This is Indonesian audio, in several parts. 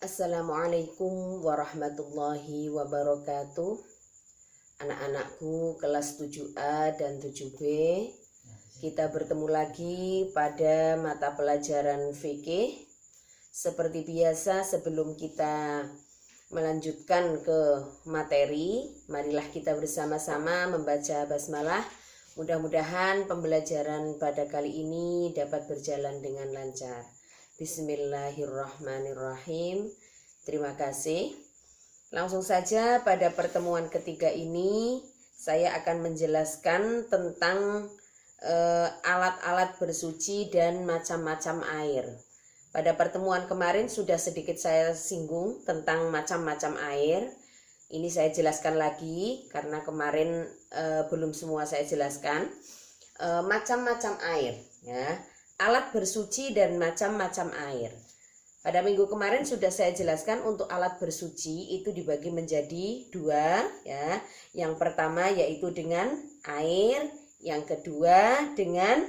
Assalamualaikum warahmatullahi wabarakatuh. Anak-anakku kelas 7A dan 7B, kita bertemu lagi pada mata pelajaran fikih. Seperti biasa, sebelum kita melanjutkan ke materi, marilah kita bersama-sama membaca basmalah. Mudah-mudahan pembelajaran pada kali ini dapat berjalan dengan lancar. Bismillahirrahmanirrahim. Terima kasih. Langsung saja pada pertemuan ketiga ini saya akan menjelaskan tentang alat-alat bersuci dan macam-macam air. Pada pertemuan kemarin sudah sedikit saya singgung tentang macam-macam air. Ini saya jelaskan lagi karena kemarin belum semua saya jelaskan. Macam-macam air, ya. Alat bersuci dan macam-macam air. Pada minggu kemarin sudah saya jelaskan untuk alat bersuci itu dibagi menjadi dua, ya. Yang pertama yaitu dengan air, yang kedua dengan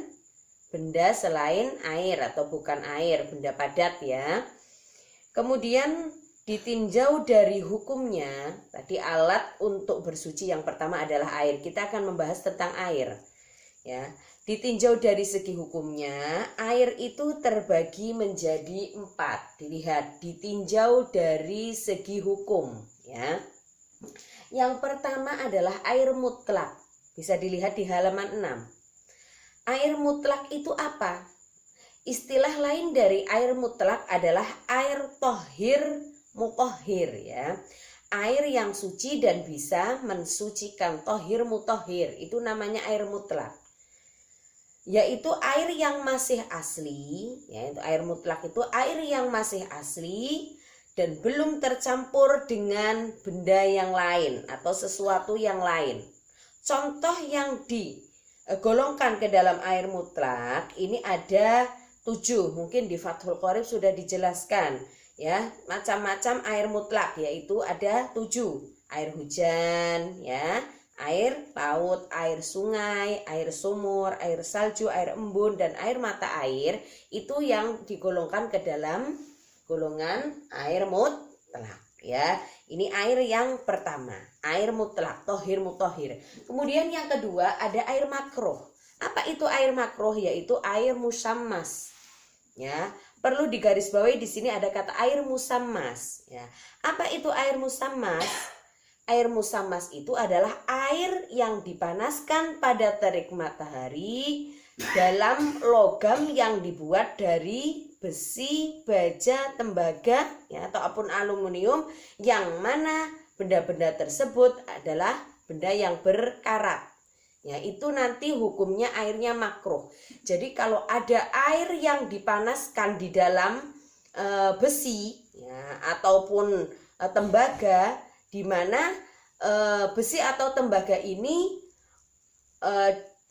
benda selain air atau bukan air, benda padat, ya. Kemudian ditinjau dari hukumnya, tadi alat untuk bersuci yang pertama adalah air. Kita akan membahas tentang air, ya. Ditinjau dari segi hukumnya, air itu terbagi menjadi 4. Dilihat, ditinjau dari segi hukum, ya. Yang pertama adalah air mutlak. Bisa dilihat di halaman 6. Air mutlak itu apa? Istilah lain dari air mutlak adalah air tohir mutohir, ya. Air yang suci dan bisa mensucikan, tohir mutohir, itu namanya air mutlak. Yaitu air yang masih asli, yaitu air mutlak itu air yang masih asli dan belum tercampur dengan benda yang lain atau sesuatu yang lain. Contoh yang digolongkan ke dalam air mutlak ini ada 7, mungkin di Fathul Qorib sudah dijelaskan, ya. Macam-macam air mutlak yaitu ada 7. Air hujan, ya. Air laut, air sungai, air sumur, air salju, air embun, dan air mata air itu yang digolongkan ke dalam golongan air mutlak, ya. Ini air yang pertama, air mutlak, tohir mutohir. Kemudian yang kedua ada air makruh. Apa itu air makruh? Yaitu air musammas, ya. Perlu digarisbawahi di sini ada kata air musammas, ya. Apa itu air musammas? Air musammas itu adalah air yang dipanaskan pada terik matahari dalam logam yang dibuat dari besi, baja, tembaga, ya, ataupun aluminium, yang mana benda-benda tersebut adalah benda yang berkarat. Ya, itu nanti hukumnya airnya makruh. Jadi kalau ada air yang dipanaskan di dalam besi, ya, ataupun tembaga, di mana besi atau tembaga ini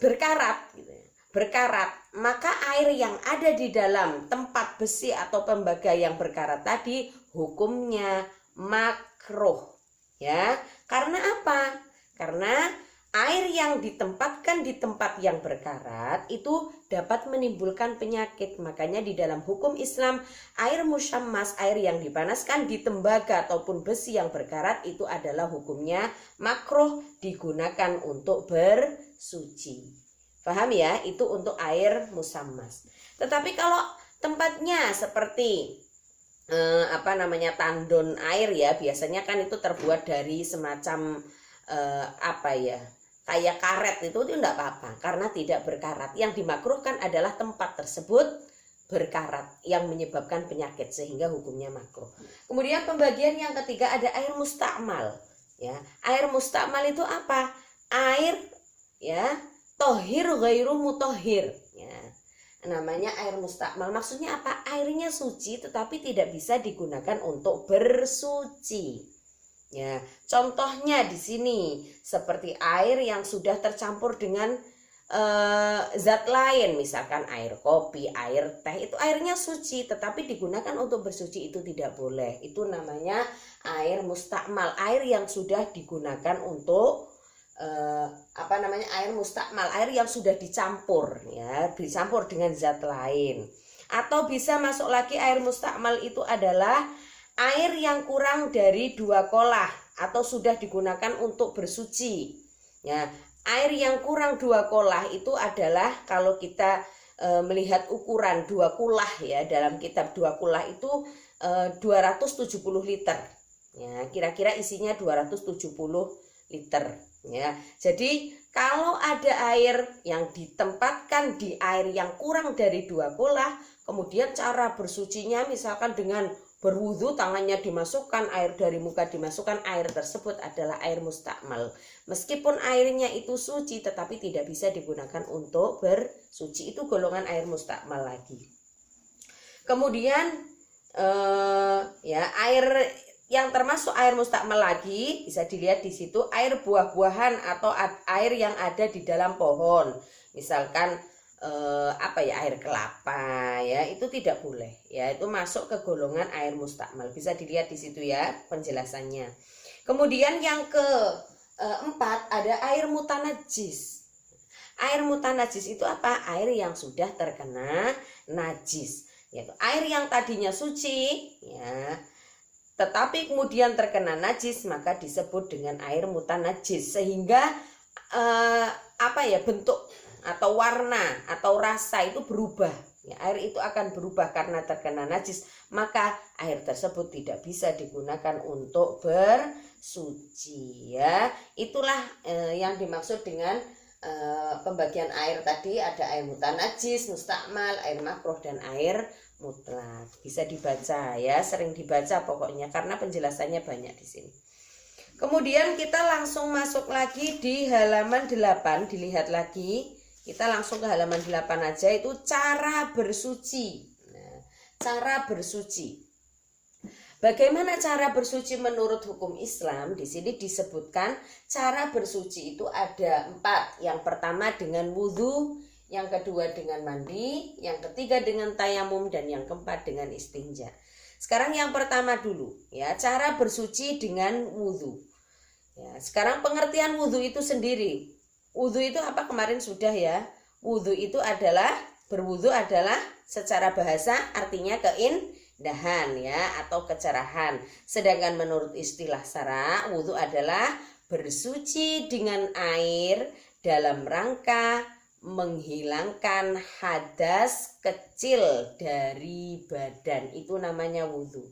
berkarat, gitu ya, berkarat, maka air yang ada di dalam tempat besi atau tembaga yang berkarat tadi hukumnya makruh, ya. Karena apa? Karena air yang ditempatkan di tempat yang berkarat itu dapat menimbulkan penyakit. Makanya di dalam hukum Islam, air musyammas, air yang dipanaskan di tembaga ataupun besi yang berkarat itu adalah hukumnya makruh digunakan untuk bersuci. Paham, ya? Itu untuk air musammas. Tetapi kalau tempatnya seperti tandon air, ya, biasanya kan itu terbuat dari semacam kayak karet, itu enggak apa-apa karena tidak berkarat. Yang dimakruhkan adalah tempat tersebut berkarat yang menyebabkan penyakit sehingga hukumnya makruh. Kemudian pembagian yang ketiga ada air mustakmal, ya. Air mustakmal itu apa? Air, ya, tohir ghairu mutohir, ya. Namanya air mustakmal. Maksudnya apa? Airnya suci tetapi tidak bisa digunakan untuk bersuci. Ya, contohnya di sini seperti air yang sudah tercampur dengan zat lain, misalkan air kopi, air teh, itu airnya suci tetapi digunakan untuk bersuci itu tidak boleh. Itu namanya air mustakmal, air yang sudah digunakan untuk air mustakmal, air yang sudah dicampur, ya, dicampur dengan zat lain. Atau bisa masuk lagi air mustakmal itu adalah air yang kurang dari 2 kolah atau sudah digunakan untuk bersuci. Ya, air yang kurang 2 kolah itu adalah kalau kita melihat ukuran 2 kulah ya, dalam kitab 2 kulah itu 270 liter. Ya, kira-kira isinya 270 liter ya. Jadi kalau ada air yang ditempatkan di air yang kurang dari 2 kolah, kemudian cara bersucinya misalkan dengan berwudu, tangannya dimasukkan, air dari muka dimasukkan, air tersebut adalah air mustakmal. Meskipun airnya itu suci tetapi tidak bisa digunakan untuk bersuci, itu golongan air mustakmal lagi. Kemudian ya, air yang termasuk air mustakmal lagi bisa dilihat di situ, air buah-buahan atau air yang ada di dalam pohon. Misalkan air kelapa ya, itu tidak boleh ya, itu masuk ke golongan air mustakmal. Bisa dilihat di situ ya penjelasannya. Kemudian yang keempat ada air mutanajis. Air mutanajis itu apa? Air yang sudah terkena najis, yaitu air yang tadinya suci ya, tetapi kemudian terkena najis, maka disebut dengan air mutanajis. Sehingga bentuk atau warna atau rasa itu berubah ya, air itu akan berubah karena terkena najis, maka air tersebut tidak bisa digunakan untuk bersuci ya. Itulah yang dimaksud dengan pembagian air tadi. Ada air mutanajis, mustakmal, air makruh, dan air mutlak. Bisa dibaca ya, sering dibaca pokoknya karena penjelasannya banyak di sini. Kemudian kita langsung masuk lagi di halaman 8, dilihat lagi. Kita langsung ke halaman 8 aja, itu cara bersuci. Nah, cara bersuci. Bagaimana cara bersuci menurut hukum Islam? Di sini disebutkan cara bersuci itu ada 4. Yang pertama dengan wudhu, yang kedua dengan mandi, yang ketiga dengan tayamum, dan yang keempat dengan istinja. Sekarang yang pertama dulu ya, cara bersuci dengan wudhu. Ya, sekarang pengertian wudhu itu sendiri. Wudhu itu apa? Kemarin sudah ya. Wudhu itu adalah, berwudhu adalah secara bahasa artinya keindahan ya, atau kecerahan. Sedangkan menurut istilah syara, wudhu adalah bersuci dengan air dalam rangka menghilangkan hadas kecil dari badan. Itu namanya wudhu.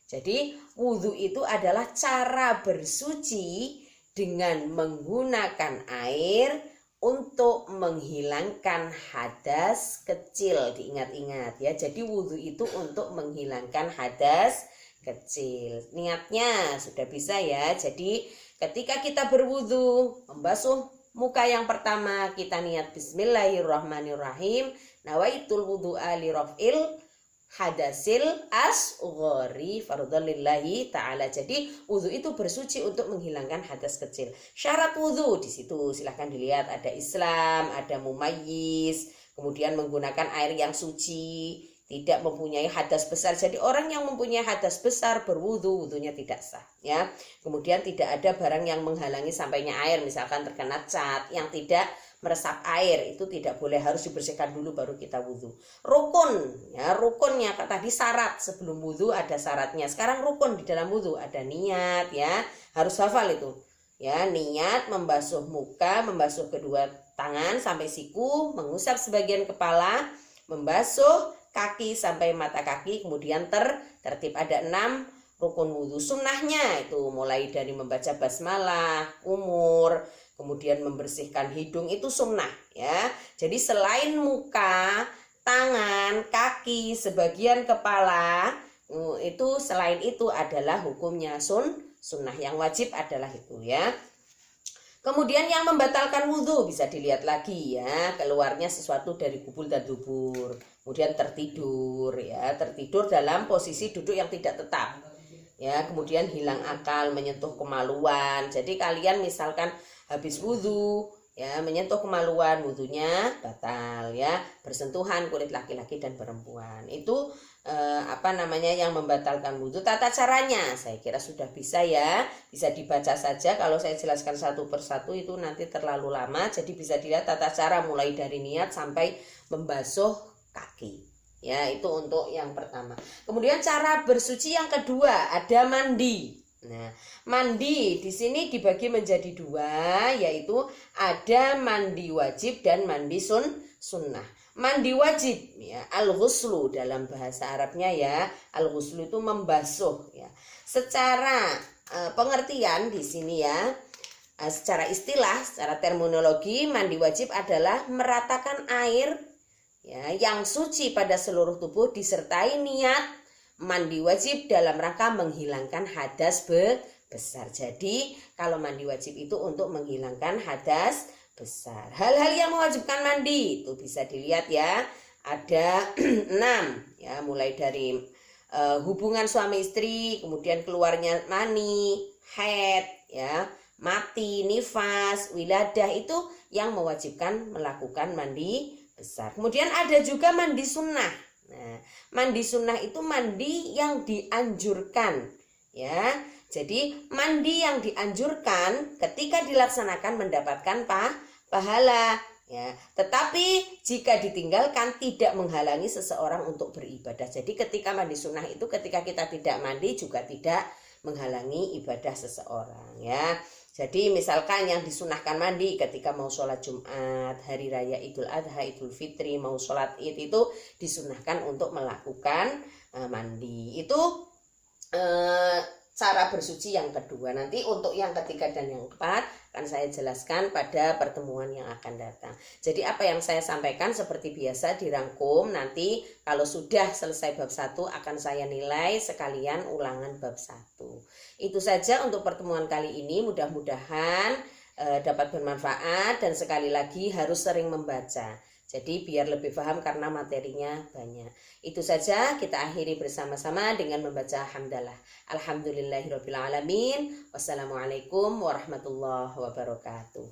Jadi wudhu itu adalah cara bersuci dengan menggunakan air untuk menghilangkan hadas kecil. Diingat-ingat ya, jadi wudhu itu untuk menghilangkan hadas kecil. Niatnya sudah bisa ya. Jadi ketika kita berwudhu, membasuh muka yang pertama, kita niat bismillahirrahmanirrahim, nawaitul wudhu'a li raf'il hadasil asghari fardhalillahi ta'ala. Jadi wudhu itu bersuci untuk menghilangkan hadas kecil. Syarat wudhu di situ silahkan dilihat, ada Islam, ada mumayyiz, kemudian menggunakan air yang suci, tidak mempunyai hadas besar. Jadi orang yang mempunyai hadas besar berwudhu, wudhunya tidak sah ya. Kemudian tidak ada barang yang menghalangi sampainya air, misalkan terkena cat yang tidak meresap air, itu tidak boleh, harus dibersihkan dulu baru kita wudhu. Rukun ya, rukunnya tadi syarat, sebelum wudhu ada syaratnya. Sekarang rukun di dalam wudhu ada niat ya, harus hafal itu ya. Niat membasuh muka, membasuh kedua tangan sampai siku, mengusap sebagian kepala, membasuh kaki sampai mata kaki, kemudian tertib. Ada 6 rukun wudhu. Sunnahnya itu mulai dari membaca basmalah, kumur, kemudian membersihkan hidung, itu sunnah ya. Jadi selain muka, tangan, kaki, sebagian kepala, itu selain itu adalah hukumnya sunnah. Yang wajib adalah itu ya. Kemudian yang membatalkan wudhu bisa dilihat lagi ya, keluarnya sesuatu dari kubul dan dubur, kemudian tertidur ya, tertidur dalam posisi duduk yang tidak tetap ya, kemudian hilang akal, menyentuh kemaluan. Jadi kalian misalkan habis wudhu ya, menyentuh kemaluan, wudhunya batal ya. Bersentuhan kulit laki-laki dan perempuan, itu yang membatalkan wudhu. Tata caranya saya kira sudah bisa ya, bisa dibaca saja. Kalau saya jelaskan satu persatu itu nanti terlalu lama, jadi bisa dilihat tata cara mulai dari niat sampai membasuh kaki Ya, itu untuk yang pertama. Kemudian cara bersuci yang kedua ada mandi. Nah, mandi di sini dibagi menjadi dua, yaitu ada mandi wajib dan mandi sunnah. Mandi wajib ya, al-ghuslu dalam bahasa Arabnya ya. Al-ghuslu itu membasuh ya. Secara pengertian di sini ya, secara istilah, secara terminologi, mandi wajib adalah meratakan air ya, yang suci pada seluruh tubuh disertai niat mandi wajib dalam rangka menghilangkan hadas besar. Jadi kalau mandi wajib itu untuk menghilangkan hadas besar. Hal-hal yang mewajibkan mandi itu bisa dilihat ya, ada 6 ya, mulai dari hubungan suami istri, kemudian keluarnya mani, haid ya, mati, nifas, wiladah, itu yang mewajibkan melakukan mandi besar. Kemudian ada juga mandi sunnah. Nah, mandi sunnah itu mandi yang dianjurkan ya. Jadi mandi yang dianjurkan ketika dilaksanakan mendapatkan pahala ya. Tetapi jika ditinggalkan tidak menghalangi seseorang untuk beribadah. Jadi ketika mandi sunnah itu ketika kita tidak mandi juga tidak menghalangi ibadah seseorang ya. Jadi misalkan yang disunahkan mandi ketika mau sholat Jumat, hari raya Idul Adha, Idul Fitri, mau sholat Id, itu disunahkan untuk melakukan mandi. Itu cara bersuci yang kedua. Nanti untuk yang ketiga dan yang keempat akan saya jelaskan pada pertemuan yang akan datang. Jadi apa yang saya sampaikan seperti biasa dirangkum, nanti kalau sudah selesai bab 1 akan saya nilai sekalian ulangan bab 1. Itu saja untuk pertemuan kali ini, mudah-mudahan dapat bermanfaat, dan sekali lagi harus sering membaca. Jadi biar lebih paham karena materinya banyak. Itu saja, kita akhiri bersama-sama dengan membaca hamdalah. Alhamdulillahirabbil alamin. Wassalamualaikum warahmatullahi wabarakatuh.